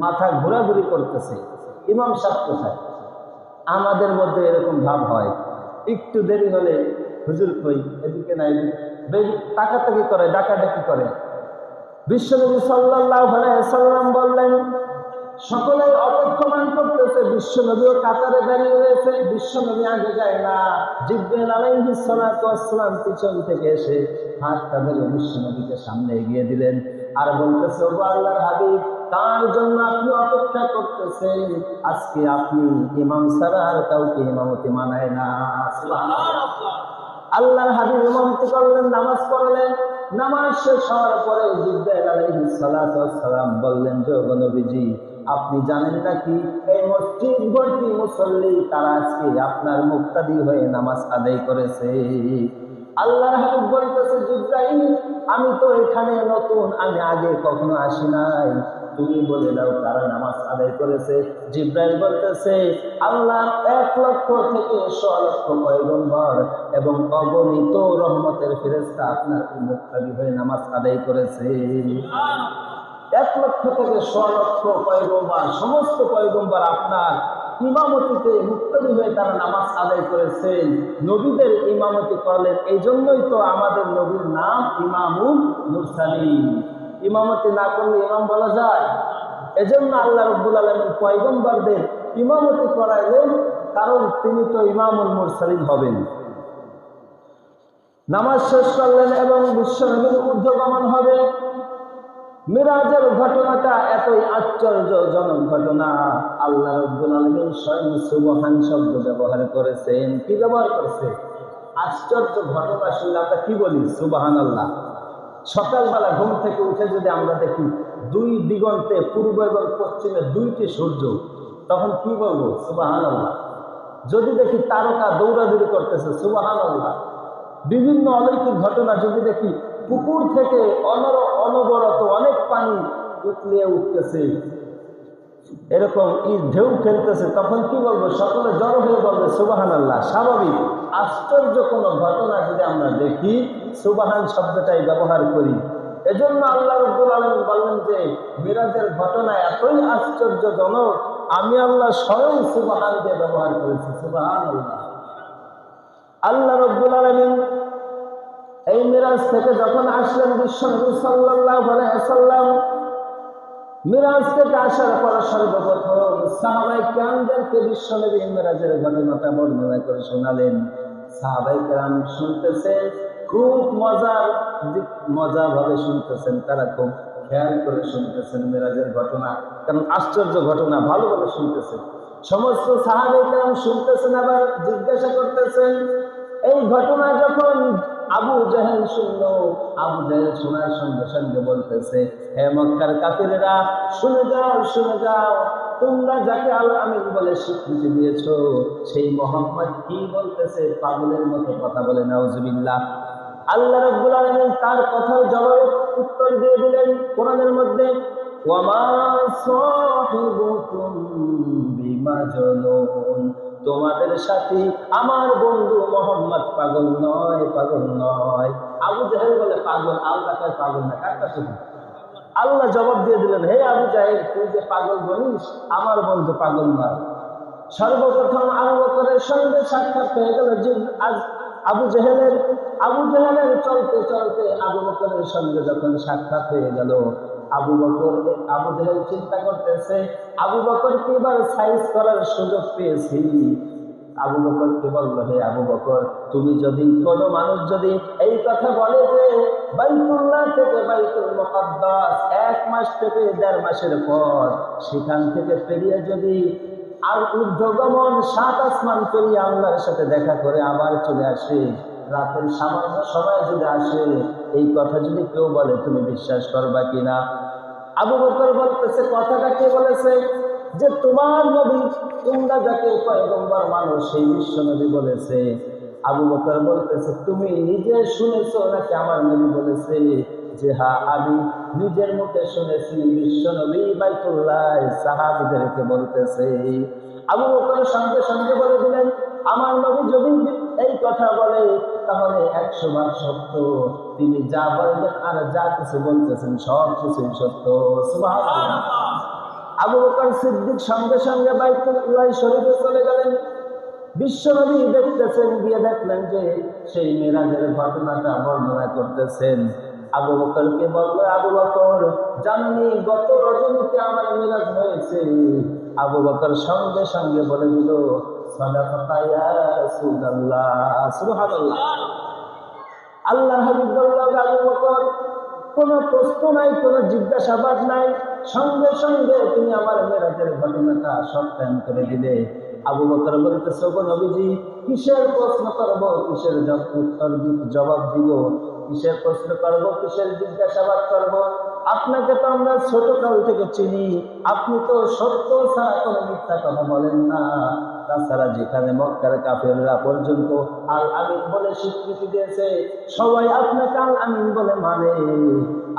মাথা ঘোরাঘুরি করতেছে, ইমাম সাহেব কোথায়? আমাদের মধ্যে এরকম ভাব হয়, একটু দেরি হলে হুজুর কই, এদিকে না এদিকে, তাকাতাকি করে, ডাকাডাকি করে। বিশ্বনবী সাল্লাল্লাহু আলাইহি ওয়াসাল্লাম বললেন, সকলেই অপেক্ষমান করতেছে, বিশ্বনবীও কাতারে দাঁড়িয়ে রয়েছে, বিশ্বনবী আগে যায় না। জিবরাইল আলাইহিস সালাতু ওয়াস সালাম পিছন থেকে এসে হাতটা ধরে বিশ্বনবীকে সামনে এগিয়ে দিলেন আর বলতেছে, ওগো আল্লাহর হাবিব, তার জন্য আপনি অপেক্ষা করতেছেন, আজকে আপনি ইমাম ছাড়া আর কাউকে ইমামতি মানায় না। সুবহানাল্লাহ। আল্লাহর হাবিব ইমামতি করলেন, নামাজ পড়লেন। নামাজ শেষ হওয়ার পরে জিবরাইল আলাইহিস সালাতু ওয়াস সালাম বললেন, যে ওগো নবীজি, আপনি জানেন নাকি এই মসজিদ ভর্তি মুসল্লি তারা আজকে আপনার মুক্তাদি হয়ে নামাজ আদায় করেছে? আল্লাহর হাবিব বলতেছে, জিবরাইল, আমি তো এখানে নতুন, আমি আগে কখনো আসি নাই, তুমি বলে দাও তারা নামাজ আদায় করেছে। জিবরাইল বলতেছে, আল্লাহর 1 লক্ষ থেকে 100 লক্ষ পয়গম্বর এবং অগণিত রহমতের ফেরেশতা আপনার মুক্তাদি হয়ে নামাজ আদায় করেছে। 1 লক্ষ থেকে 100 লক্ষ পয়গম্বর, সমস্ত পয়গম্বর আপনার ইমামতিতে মুক্তাদি হয়ে তারা নামাজ আদায় করেছেন, নবীদের ইমামতি করলেন। এই জন্যই তো আমাদের নবীর নাম ইমামুল মুরসালিন। ইমামতি না করলে ইমাম বলা যায়? এজন্য আল্লাহ রাব্বুল আলামিন পয়গম্বরদের ইমামতি করাইলেন, কারণ তিনি তো ইমামুল মুরসালিন হবেন। নামাজ শেষ করলেন এবং বিশ্বনবীর ঊর্ধ্বগমন হবে। মিরাজের ঘটনাটা এতই আশ্চর্যজনক ঘটনা, আল্লাহ রাব্বুল আলামিন স্বয়ং সুবহান শব্দ ব্যবহার করেছেন। কি ব্যবহার করেছে? আশ্চর্য ঘটনা শুনলে আমরা কি বলি? সুবহানাল্লাহ। সকালবেলা ঘুম থেকে উঠে যদি আমরা দেখি 2 দিগন্তে, পূর্ব এবং পশ্চিমে 2টি সূর্য, তখন কি বলবো? সুবহানাল্লাহ। যদি দেখি তারকা দৌড়াদৌড়ি করতেছে, সুবহানাল্লাহ। বিভিন্ন অলৌকিক ঘটনা যদি দেখি, পুকুর থেকে অনবরত অনেক পানি উতলিয়ে উঠতেছে, এরকম ঢেউ খেলতেছে, তখন কি বলবো? সকলে জড়ো হয়ে বলবে সুবহানাল্লাহ। স্বাভাবিক। আশ্চর্য কোনো ঘটনা যদি আমরা দেখি, সুবহান শব্দটাই ব্যবহার করি। এজন্য আল্লাহ রাব্বুল আলামিন বললেন যে মিরাজের ঘটনা এতই আশ্চর্যজনক, আমি আল্লাহ স্বয়ং সুবহান দিয়ে ব্যবহার করেছি। সুবহানাল্লাহ। আল্লাহ রাব্বুল আলামিন এই মিরাজ থেকে যখন আসলেন, বিশ্বনবী সাল্লাল্লাহু আলাইহি ওয়াসাল্লাম মিরাজ থেকে আসার পর সর্বপ্রথম সাহাবায়ে কেরামদেরকে বিশ্বনবী মিরাজের ঘটনাটা বর্ণনা করে শোনালেন। সাহাবায়ে কেরাম শুনতেছেন, খুব মজাভাবে শুনতেছেন, তারা খুব খেয়াল করে শুনতেছেন মিরাজের ঘটনা, কারণ আশ্চর্য ঘটনা, ভালোভাবে শুনতেছেন। সমস্ত সাহাবায়ে কেরাম শুনতেছেন, আবার জিজ্ঞাসা করতেছেন। এই ঘটনা যখন আবু জাহেল শুনল, আবু জাহেল শোনার সঙ্গে সঙ্গে বলতেছে, হে মক্কার কাফিরেরা, শুনে যাও, শুনে যাও, তোমরা যাকে আল আমিন বলে স্বীকৃতি দিয়েছো, সেই মোহাম্মদ কি বলতেছে? পাগলের মতো কথা বলে, নাউজুবিল্লাহ। আল্লাহ রাব্বুল আলামিন তার কথার জবাবে উত্তর দিয়ে দিলেন কোরআনের মধ্যে, ওয়ামা সাহিবুকুম বিমাজনুন, তোমাদের সাথে আমার বন্ধু মোহাম্মদ পাগল নয়, পাগল নয়। আবু জাহেল বলে পাগল, আল্লাহ কয় পাগল না, কার কাছে? আল্লাহ জবাব দিয়ে দিলেন, হে আবু জাহেল, তুই যে পাগল বলিস, আমার বন্ধু পাগল নয়। সর্বপ্রথম আবু বকরের সঙ্গে সাক্ষাৎ হয়ে গেল আবু জাহেলের চলতে চলতে আবু বকরের সঙ্গে যখন সাক্ষাৎ হয়ে গেল, আবু জাহেল চিন্তা করতেছে, আবু বকরকে এবার সাইজ করার সুযোগ পেয়েছি। আবু বকরকে বলল, হে আবু বকর, তুমি যদি কোনো মানুষ যদি এই কথা বলে যে বাইতুল্লাহ থেকে বাইতুল মুকাদ্দাস 1 মাস থেকে 1.5 মাসের পর সেখান থেকে পেরিয়ে যদি আর ঊর্ধ্বগমন 7 আসমান পেরিয়ে আল্লাহর সাথে দেখা করে আবার চলে আসে, রাতের সামান্য সময় যদি আসে, এই কথা যদি কেউ বলে, তুমি বিশ্বাস করবা কিনা? আবু বকর বলতেছে, কথাটা কে বলেছে? যে তোমার নবী, তোমরা যাকে পয়গম্বর মানো, সেই বিশ্ব নবী বলেছে। আবু বকর বলতেছে, তুমি নিজে শুনেছো নাকি আমার নবী বলেছে? যে হ্যাঁ, আমি নিজের মুখে শুনেছি, বিশ্ব নবী বাইতুল্লাহ সাহাবীদেরকে বলতেছে। আবু বকর সঙ্গে সঙ্গে বলে দিলেন, আমার নবী যদি এই কথা বলে তাহলে 100 ভাগ সত্য, তিনি যা বলবেন আর যা কিছু বলতেছেন সব কিছুই সত্য। সুবহানাল্লাহ। আবু বকর সিদ্দিক সঙ্গে সঙ্গে বাইতুল্লাহ শরীফে চলে গেলেন। বিশ্বনবী দেখতেছেন, গিয়ে দেখলেন যে সেই মেরাজের ঘটনাটা বর্ণনা করতেছেন। আবু বকরকে বললো, আবু বকর জানেন গত রজনীতে আমার মেরাজ হয়েছে। আবু বকর সঙ্গে সঙ্গে বলে দিল, সাদাকাতা ইয়া রাসূলুল্লাহ, সুবহানাল্লাহ। আল্লাহর হাবিব বললেন, আবু বকর কোনো প্রশ্ন নাই, কোনো জিজ্ঞাসাবাদ নাই, সঙ্গে সঙ্গে তুমি আমার মেরাজের ঘটনাটা সত্যায়ন করে দিলে। আবু বকর বলতেছে, গো নবীজি, কিসের প্রশ্ন করব, কিসের জবাব দিব, কিসের প্রশ্ন করব, কিসের জিজ্ঞাসাবাদ করব? আপনাকে তো আমরা ছোটকাল থেকে চিনি, আপনি তো সত্য ছাড়া কোনো মিথ্যা কথা বলেন না। তাছাড়া যেখানে মক্কার কাফেররা পর্যন্ত আল আমিন বলে স্বীকৃতি দিয়েছে, সবাই আপনাকে আল আমিন বলে মানে।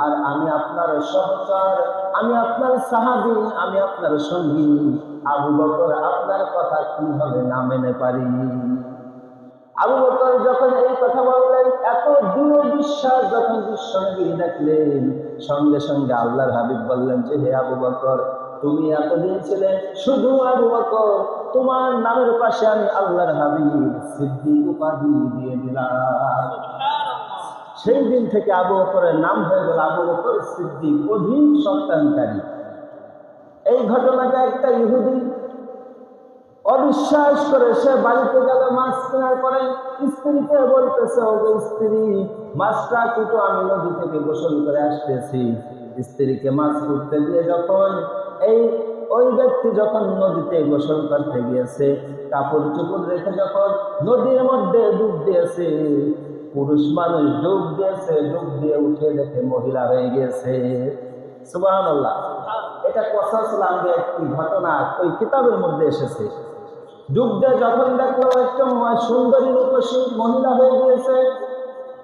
আর আমি আপনার সহচর, আমি আপনার সাহাবী, আমি আপনার সঙ্গী আবু বকর আপনার কথা কিভাবে না মেনে পারি? আবু বকর যখন এই কথা বললেন, এত দৃঢ় বিশ্বাস যখন বিশ্বনবী দেখলেন, সঙ্গে সঙ্গে আল্লাহর হাবিব বললেন যে, হে আবু বকর, তুমি এতদিন ছিলে শুধু আবু বকর, তোমার নামের পাশে আমি আল্লাহর হাবিব সিদ্দিক উপাধি দিয়ে দিলাম। সেই দিন থেকে আবু বকরের নাম হয়ে গেল আবু বকর সিদ্দিক, অধিক সন্তানকারী। এই ঘটনাটা একটা ইহুদি অবিশ্বাস করে সে বাড়িতে গেল মাছ কেনার পরে স্ত্রীকে বলতেছে, ও স্ত্রী, মাছটা কুটো, আমি নদী থেকে গোসল করে আসতেছি। স্ত্রীকে মাছ কুটতে দিয়ে যখন ওই ব্যক্তি যখন নদীতে গোসল করতে গিয়েছে, কাপড় চোপড় রেখে যখন নদীর মধ্যে ডুব দিয়েছে, পুরুষ মানুষ ডুব দিয়েছে, ডুব দিয়ে উঠে দেখে মহিলা হয়ে গিয়েছে। সুবহানাল্লাহ। এটা কসাস নামে একটি ঘটনা ওই কিতাবের মধ্যে এসেছে। ডুব দিয়ে যখন দেখলো একদম সুন্দরী রূপসী মহিলা হয়ে গিয়েছে,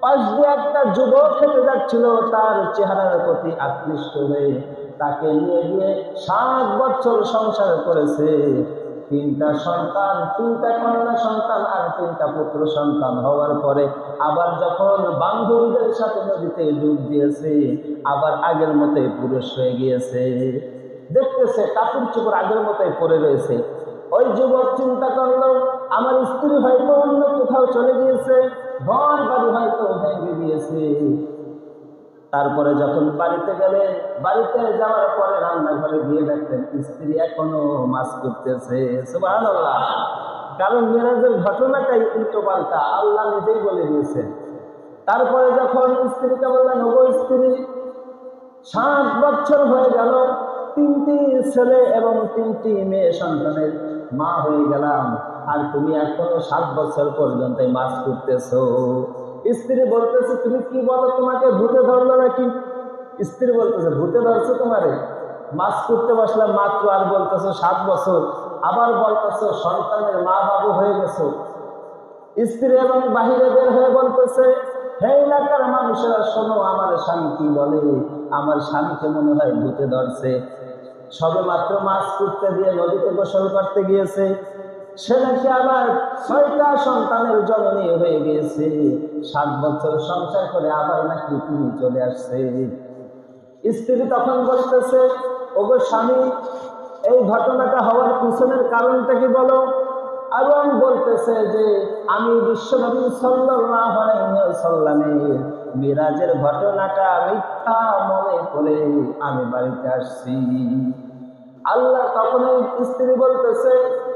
পাশ দিয়ে একটা যুবক হেঁটে যাচ্ছিল, তার চেহারার প্রতি আকৃষ্ট হয়ে তাকে নিয়ে গিয়ে 7 বছর সংসার করেছে। 3টা সন্তান, 3টা কন্যা সন্তান আর 3টা পুত্র সন্তান হওয়ার পরে আবার যখন বান্ধবীদের সাথে নদীতে ডুব দিয়েছে, আবার আগের মতোই পুরুষ হয়ে গিয়েছে। দেখতেছে কাপড় চোপড় আগের মতোই পরে রয়েছে। ওই যুবক চিন্তা করলো, আমার স্ত্রী হয়তো অন্য কোথাও চলে গিয়েছে, ঘর বাড়ি হয়তো ভেঙে গিয়েছে। তারপরে যখন বাড়িতে গেলেন, বাড়িতে যাওয়ার পরে রান্নাঘরে গিয়ে দেখতেন স্ত্রী এখনো মাছ করতেছে। সুবহানাল্লাহ। কারণ মেরাজের ঘটনাটাই উল্টো পাল্টা, আল্লাহ নিজেই বলে দিয়েছেন। তারপরে যখন স্ত্রীকে বললেন, ওগো স্ত্রী, 7 বছর হয়ে গেল, 3টি ছেলে এবং 3টি মেয়ে সন্তানের মা হয়ে গেলাম, আর তুমি এখনো 7 বছর পর্যন্ত মাছ করতেছো। স্ত্রী বলতেছে, তুমি কি বলো, তোমাকে ভূতে ধরলো নাকি? স্ত্রী বলতেছে, ভূতে ধরছে তোমারে? মাছ করতে বসলাম মাত্র, আর বলতেছো 7 বছর, আবার বলতেছো সন্তানের মা বাবু হয়ে গেছো। স্ত্রী এবং বাহিরে বের হয়ে বলতেছে, হে এলাকার মানুষেরা শোনো, আমার স্বামী কি বলে, আমার স্বামীকে মনে হয় ভূতে ধরছে। সবে মাত্র মাছ করতে দিয়ে নদীতে গোসল করতে গিয়েছে, সে নাকি আবার 6টা সন্তানের জননী হয়ে গিয়েছে। 7 বছর সংসার করে আবার নাকি তিনি চলে আসছে। স্ত্রী তখন বলতেছে, ওগো স্বামী, এই ঘটনাটা হওয়ার পিছনের কারণটা কি বলো? এবং বলতেছে যে আমি বিশ্বনবী সাল্লাল্লাহু আলাইহি ওয়াসাল্লামের মিরাজের ঘটনাটা মিথ্যা মনে করে আমি বাড়িতে আসছি। আল্লাহ তখন স্ত্রী বলতেছে,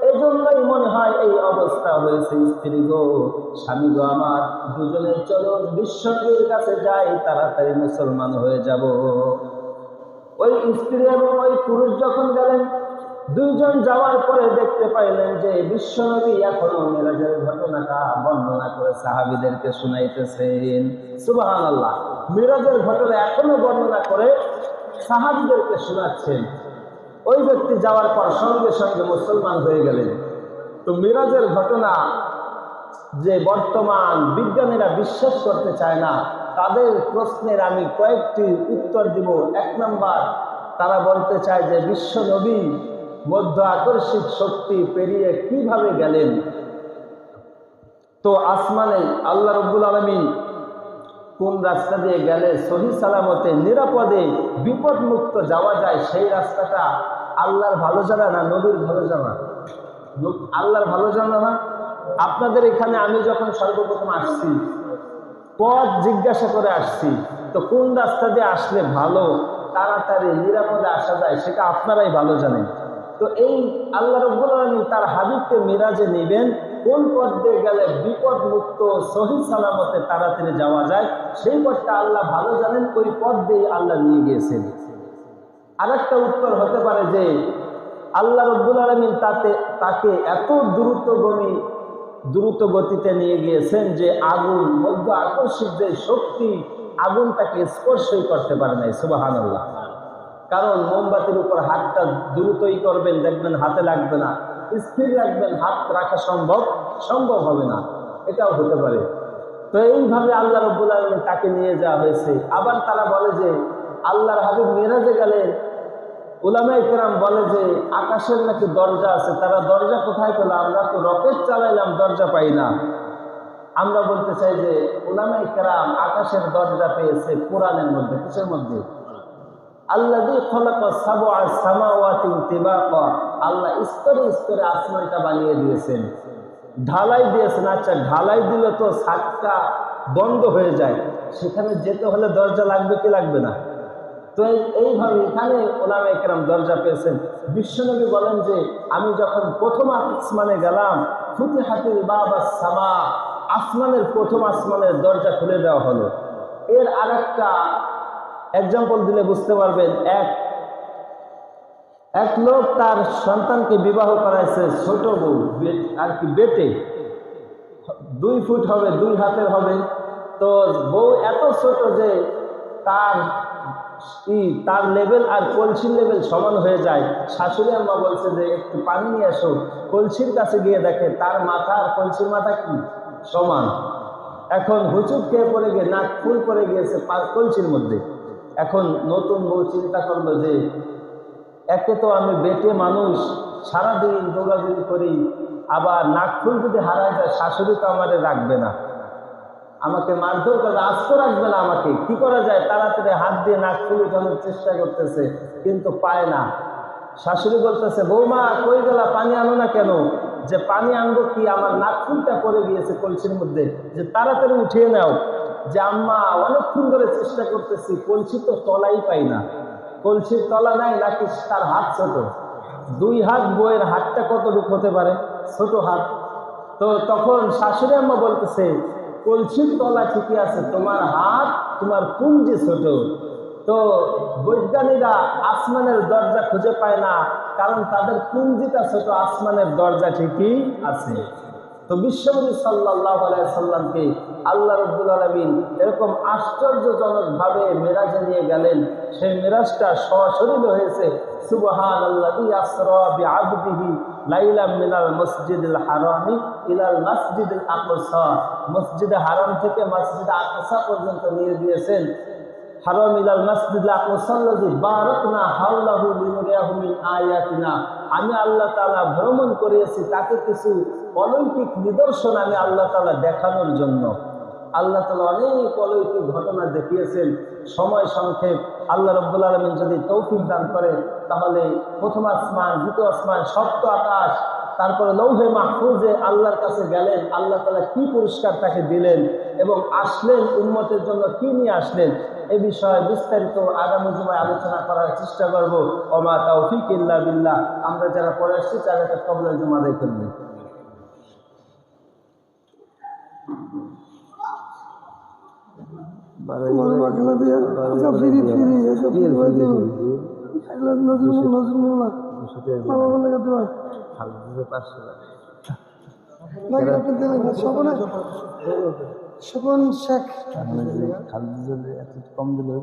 এই জন্যই মনে হয় এই অবস্থা হয়েছে। স্ত্রী গো, স্বামী গো আমার, দুজনে চলুন বিশ্বনবীর কাছে যাই, তাড়াতাড়ি মুসলমান হয়ে যাব। ওই স্ত্রী এবং ওই পুরুষ যখন গেলেন, দুইজন যাওয়ার পরে দেখতে পাইলেন যে বিশ্বনবী এখনো মেরাজের ঘটনাটা বর্ণনা করে সাহাবীদেরকে শুনাইতেছেন। সুবহানাল্লাহ। মেরাজের ঘটনা এখনো বর্ণনা করে সাহাবীদেরকে শোনাচ্ছেন। ওই ব্যক্তি যাওয়ার পর সঙ্গে সঙ্গে মুসলমান হয়ে গেলেন। তো মেরাজের ঘটনা যে বর্তমান বিজ্ঞানীরা বিশ্বাস করতে চায় না, তাদের প্রশ্নের আমি কয়েকটি উত্তর দিব। 1 নাম্বার, তারা বলতে চায় যে বিশ্ব নবী মধ্য আকর্ষিক শক্তি পেরিয়ে কিভাবে গেলেন। তো আসমানে আল্লাহ রাব্বুল আলামিন কোন রাস্তা দিয়ে গেলে সহি সালামতে নিরাপদে বিপদমুক্ত যাওয়া যায়, সেই রাস্তাটা আল্লাহর ভালো জানা না নবীর ভালো জানা? আল্লাহর ভালো জানা না। আপনাদের এখানে আমি যখন সর্বপ্রথম আসছি, পথ জিজ্ঞাসা করে আসছি, তো কোন রাস্তা দিয়ে আসলে ভালো, তাড়াতাড়ি নিরাপদে আসা যায়, সেটা আপনারাই ভালো জানেন। তো এই আল্লাহ রাব্বুল আলামিন তার হাবিবকে মিরাজে নেবেন, কোন পথ দিয়ে গেলে বিপদ মুক্ত সহি সালামতে তাড়াতাড়ি যাওয়া যায়, সেই পথটা আল্লাহ ভালো জানেন, ওই পথ দিয়ে আল্লাহ নিয়ে গিয়েছেন। আরেকটা উত্তর হতে পারে যে আল্লাহ রাব্বুল আলামিন তাকে এত দ্রুত গতিতে নিয়ে গিয়েছেন যে আগুন মধ্য আকর্ষিত যে শক্তি, আগুন তাকে স্পর্শই করতে পারে নাই। সুবহানাল্লাহ। কারণ মোমবাতির উপর হাতটা দ্রুতই করবেন, দেখবেন হাতে লাগবে না, স্থির রাখবেন, হাত রাখা সম্ভব হবে না, এটাও হতে পারে। তো এইভাবে আল্লাহ রাব্বুল আলামিন তাকে নিয়ে যাওয়া হয়েছে। আবার তারা বলে যে আল্লাহর হাবিব মেরাজে গেলেন, উলামায়ে কেরাম বলে যে আকাশের নাকি দরজা আছে। তারা দরজা কোথায় পেল? আমরা তো রকেট চালাইলাম, দরজা পাই না। আমরা বলতে চাই যে উলামায়ে কেরাম আকাশের দরজা পেয়েছে কোরআনের মধ্যে। কিসের মধ্যে? আল্লাযী খালাকা সাবআ সামাওয়াতিন তিবাকা, আল্লাহ স্তরে স্তরে আসমানটা বানিয়ে দিয়েছেন, ঢালাই দিয়েছেন। আচ্ছা, ঢালাই দিলে তো ছাদটা বন্ধ হয়ে যায়, সেখানে যেতে হলে দরজা লাগবে কি লাগবে না? তো এইভাবে এখানে উলামায়ে কেরাম দরজা পেয়েছেন। বিশ্বনবী বলেন যে আমি যখন প্রথম আসমানে গেলাম, ফুতিহাতিল বাবাস সামা, আসমানের প্রথম আসমানের দরজা খুলে দেওয়া হলো। এর আরেকটা এক্সাম্পল দিলে বুঝতে পারবেন। এক লোক তার সন্তানকে বিবাহ করাইছে, ছোট বউ আর কি, বেটে 2 ফুট হবে, 2 হাতের হবে। তো বউ এত ছোট যে তার লেভেল আর কলসির লেভেল সমান হয়ে যায়। শাশুড়ি আম্মা বলছে যে একটু পানি নিয়ে আসো, কলসির কাছে গিয়ে দেখে তার মাথা আর কলসির মাথা কি সমান। এখন হুচুক খেয়ে পড়ে গিয়ে নাক ফুল করে গিয়েছে কলসির মধ্যে। এখন নতুন বউ চিন্তা করলো যে একে তো আমি বেটে মানুষ, সারাদিন দৌড়াদৌড়ি করি, আবার নাকফুল যদি হারায় যায়, শাশুড়ি তো আমারে রাখবে না, আমাকে মারধর করবে, আস্ত রাখবে না আমাকে। কি করা যায়? তাড়াতাড়ি হাত দিয়ে নাকফুল উঠানোর চেষ্টা করতেছে, কিন্তু পায় না। শাশুড়ি বলতেছে, বৌমা কই গেলা, পানি আনো না কেন? যে পানি আনবো কি, আমার নাকফুলটা পড়ে গিয়েছে কলসির মধ্যে, যে তাড়াতাড়ি উঠিয়ে নাও। যে আম্মা অনেকক্ষণ ধরে চেষ্টা করতেছি, কলসি তো তলাই পাই না। কলসির তলা নাই, নাকি তার হাত ছোট? 2 হাত, বইয়ের হাতটা কতটুকু হতে পারে? ছোট হাত। তো তখন শাশুড়ি আম্মা বলতেছে, কলসির তলা ঠিকই আছে, তোমার হাত, তোমার পুঞ্জি ছোট। তো বৈজ্ঞানিকরা আসমানের দরজা খুঁজে পায় না, কারণ তাদের পুঞ্জিটা ছোট, আসমানের দরজা ঠিকই আছে। তো বিশ্বনবী সাল্লাল্লাহু আলাইহি সাল্লামকে আল্লাহ রাব্বুল আলামিন এরকম আশ্চর্যজনক ভাবে মেরাজে নিয়ে গেলেন। সেই মেরাজটা সশরীরে হয়েছে। সুবহানাল্লাযী আসরা বিআবদিহি লাইলাম মিনাল মসজিদিল হারামি ইলাল মসজিদিল আকসা, মসজিদে হারাম থেকে মসজিদে আকসা পর্যন্ত নিয়ে দিয়েছেন। হারাম ইলাল মসজিদিল আকসাল্লাযী বারাকনা হাওলাহু লিনুরিয়াহু মিন আয়াতিনা, আমি আল্লাহ তাআলা ভ্রমণ করিয়েছি তাকে কিছু অলৌকিক নিদর্শন আমি আল্লাহ তাআলা দেখানোর জন্য। আল্লাহ তাআলা অনেক অলৌকিক ঘটনা দেখিয়েছেন। সময় সংক্ষেপ, আল্লাহ রাব্বুল আলামিন যদি তৌফিক দান করে তাহলে প্রথম আসমান, দ্বিতীয় আসমান, সপ্ত আকাশ, তারপরে লৌহে মাহফুজে আল্লাহর কাছে গেলেন, আল্লাহ তাআলা কি পুরস্কার তাকে দিলেন এবং আসলেন উম্মতের জন্য কি নিয়ে আসলেন, এ বিষয়ে বিস্তারিত আগামী জুমায় আলোচনা করার চেষ্টা করব। ওমা তাওফিক ইল্লা বিল্লাহ। আমরা যারা পড়ে আসছি তারা একটা কবুলের জুমা আদায় করবেন। স্বপন শেখ কম দিলে